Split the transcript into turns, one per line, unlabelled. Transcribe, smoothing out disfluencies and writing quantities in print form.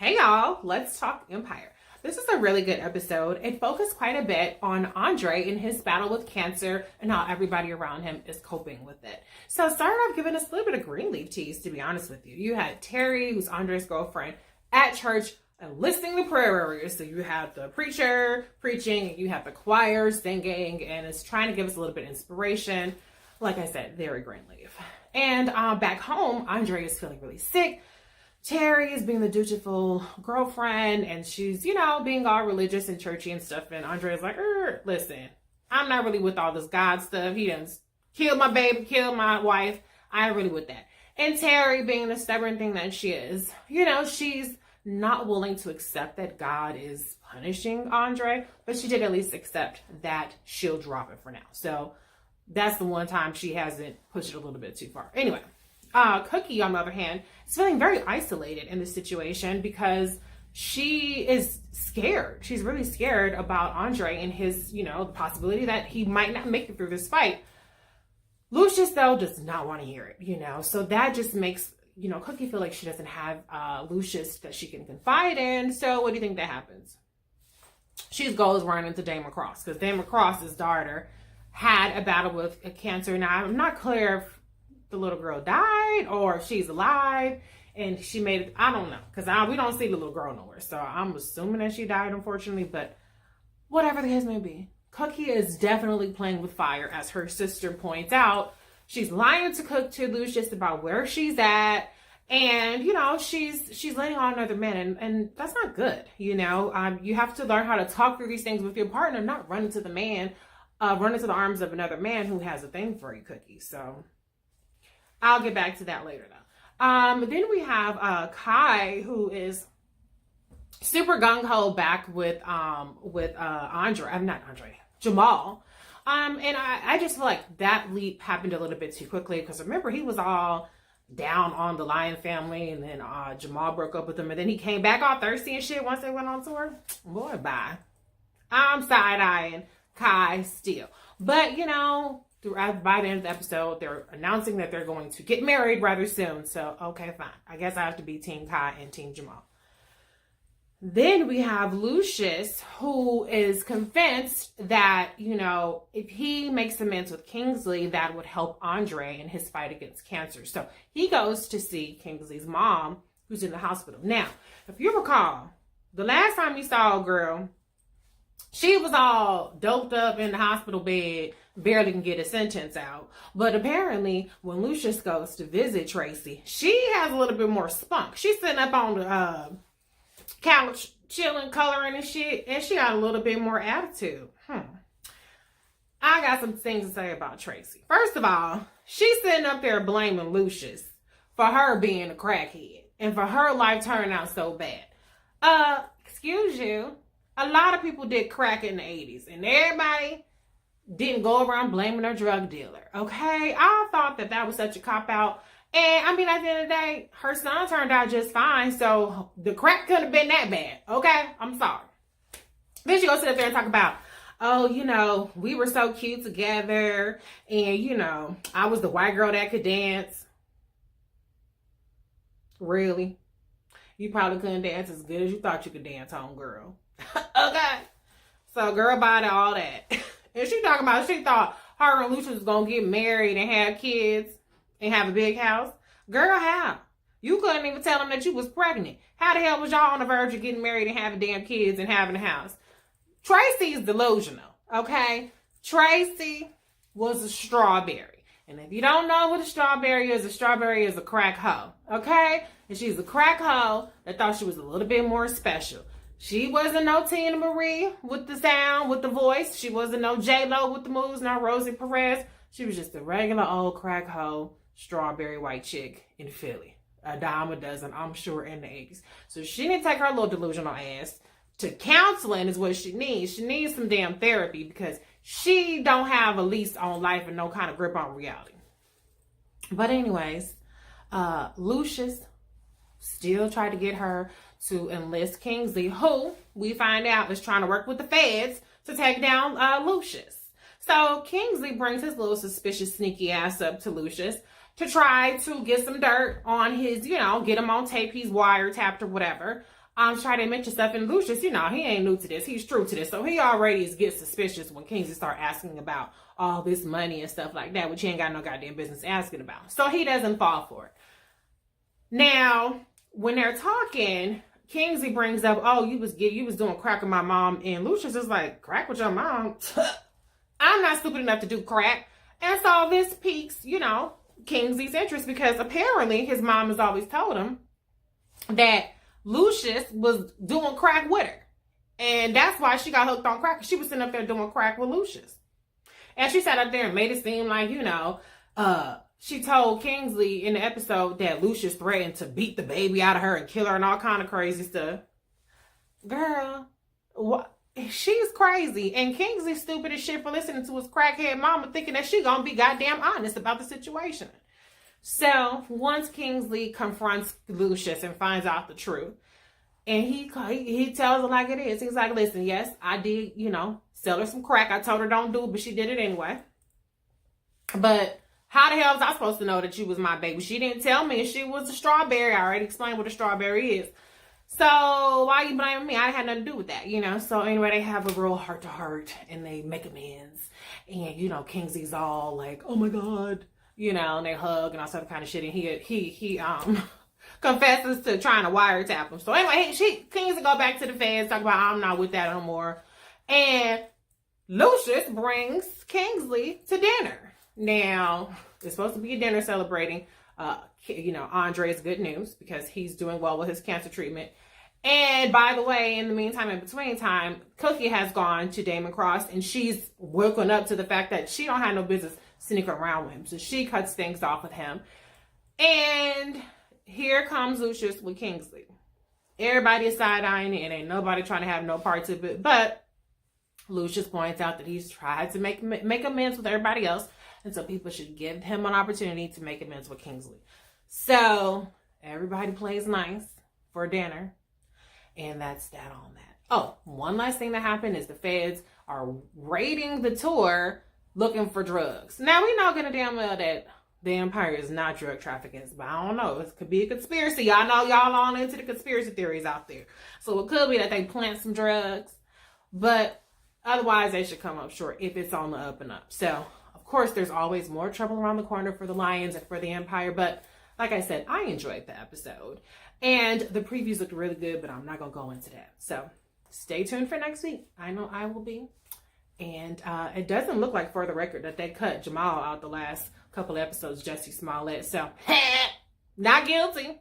Hey y'all, let's talk Empire. This is a really good episode. It focused quite a bit on Andre and his battle with cancer and how everybody around him is coping with it. So it started off giving us a little bit of Greenleaf tease, to be honest with you. You had Teri, who's Andre's girlfriend, at church enlisting the prayer warriors. So you have the preacher preaching, and you have the choir singing, and it's trying to give us a little bit of inspiration. Like I said, very Greenleaf. And back home, Andre is feeling really sick. Teri is being the dutiful girlfriend, and she's, being all religious and churchy and stuff. And Andre's like, listen, I'm not really with all this God stuff. He done killed my baby, killed my wife. I ain't really with that. And Teri, being the stubborn thing that she is, she's not willing to accept that God is punishing Andre, but she did at least accept that she'll drop it for now. So that's the one time she hasn't pushed it a little bit too far. Anyway. Cookie, on the other hand, is feeling very isolated in this situation because she is scared. She's really scared about Andre and his, the possibility that he might not make it through this fight. Lucious, though, does not want to hear it, So that just makes, Cookie feel like she doesn't have Lucious that she can confide in. So what do you think that happens? She goes running to Damon Cross because Damon Cross's daughter had a battle with cancer. Now, I'm not clear if the little girl died or if she's alive and she made it. I don't know, because we don't see the little girl nowhere, so I'm assuming that she died, unfortunately. But whatever the case may be, Cookie is definitely playing with fire, as her sister points out. She's lying to Lucious about where she's at, and she's letting on another man, and that's not good. You have to learn how to talk through these things with your partner, not run into the arms of another man who has a thing for you, Cookie. So I'll get back to that later, though. Then we have Kai, who is super gung-ho back with Jamal. And I just feel like that leap happened a little bit too quickly, because remember, he was all down on the Lyons family, and then Jamal broke up with him, and then he came back all thirsty and shit once they went on tour. Boy, bye. I'm side-eyeing Kai still. But, by the end of the episode, they're announcing that they're going to get married rather soon. So, okay, fine. I guess I have to be Team Kai and Team Jamal. Then we have Lucious, who is convinced that, if he makes amends with Kingsley, that would help Andre in his fight against cancer. So he goes to see Kingsley's mom, who's in the hospital. Now, if you recall, the last time you saw a girl, she was all doped up in the hospital bed, barely can get a sentence out. But apparently, when Lucious goes to visit Tracy, she has a little bit more spunk. She's sitting up on the couch, chilling, coloring and shit, and she got a little bit more attitude. I got some things to say about Tracy. First of all, she's sitting up there blaming Lucious for her being a crackhead and for her life turning out so bad. Excuse you. A lot of people did crack in the 80s, and everybody didn't go around blaming their drug dealer, okay? I thought that was such a cop-out. And, at the end of the day, her son turned out just fine, so the crack couldn't have been that bad, okay? I'm sorry. Then she goes sit up there and talk about, we were so cute together, and, I was the white girl that could dance. Really? You probably couldn't dance as good as you thought you could dance, homegirl. Okay. So girl bought all that. And she talking about she thought her and Lucious was going to get married and have kids and have a big house. Girl, how? You couldn't even tell them that you was pregnant. How the hell was y'all on the verge of getting married and having damn kids and having a house? Tracy is delusional, okay? Tracy was a strawberry. And if you don't know what a strawberry is a crack hoe, okay? And she's a crack hoe that thought she was a little bit more special. She wasn't no Tina Marie with the sound, with the voice. She wasn't no J-Lo with the moves, no Rosie Perez. She was just a regular old crack hoe, strawberry white chick in Philly. A dime a dozen, I'm sure, in the 80s. So she didn't take her little delusional ass to counseling is what she needs. She needs some damn therapy because she don't have a lease on life and no kind of grip on reality. But anyways, Lucious still tried to get her to enlist Kingsley, who we find out is trying to work with the feds to take down Lucious. So Kingsley brings his little suspicious, sneaky ass up to Lucious to try to get some dirt on his, get him on tape. He's wiretapped or whatever. try to mention stuff. And Lucious, he ain't new to this. He's true to this. So he already gets suspicious when Kingsley start asking about all this money and stuff like that, which he ain't got no goddamn business asking about. So he doesn't fall for it. Now, when they're talking, Kingsley brings up, oh, you was doing crack with my mom. And Lucious is like, crack with your mom? I'm not stupid enough to do crack. And so this piques, Kingsley's interest, because apparently his mom has always told him that Lucious was doing crack with her. And that's why she got hooked on crack. She was sitting up there doing crack with Lucious. And she sat up there and made it seem like, she told Kingsley in the episode that Lucious threatened to beat the baby out of her and kill her and all kind of crazy stuff. Girl, what? She's crazy. And Kingsley's stupid as shit for listening to his crackhead mama, thinking that she gonna be goddamn honest about the situation. So once Kingsley confronts Lucious and finds out the truth, and he tells her like it is. He's like, listen, yes, I did, sell her some crack. I told her don't do it, but she did it anyway. But how the hell was I supposed to know that you was my baby? She didn't tell me she was a strawberry. I already explained what a strawberry is. So why you blaming me? I had nothing to do with that, So anyway, they have a real heart-to-heart and they make amends. And, Kingsley's all like, oh my God, and they hug and all sort of kind of shit. And he confesses to trying to wiretap him. So anyway, Kingsley go back to the feds, talk about I'm not with that no more. And Lucious brings Kingsley to dinner. Now, it's supposed to be a dinner celebrating, Andre's good news because he's doing well with his cancer treatment. And by the way, in the meantime, in between time, Cookie has gone to Damon Cross and she's woken up to the fact that she don't have no business sneaking around with him. So she cuts things off with him. And here comes Lucious with Kingsley. Everybody is side-eyeing it and ain't nobody trying to have no parts of it. But Lucious points out that he's tried to make amends with everybody else. And so people should give him an opportunity to make amends with Kingsley. So everybody plays nice for dinner. And that's that on that. Oh, one last thing that happened is the feds are raiding the tour looking for drugs. Now, we know gonna damn well that the Empire is not drug trafficking, but I don't know. It could be a conspiracy. Y'all know y'all on into the conspiracy theories out there. So it could be that they plant some drugs. But otherwise, they should come up short if it's on the up and up. So, of course, there's always more trouble around the corner for the Lyons and for the Empire. But like I said, I enjoyed the episode. And the previews looked really good, but I'm not going to go into that. So stay tuned for next week. I know I will be. And it doesn't look like, for the record, that they cut Jamal out the last couple episodes, Jussie Smollett. So, not guilty.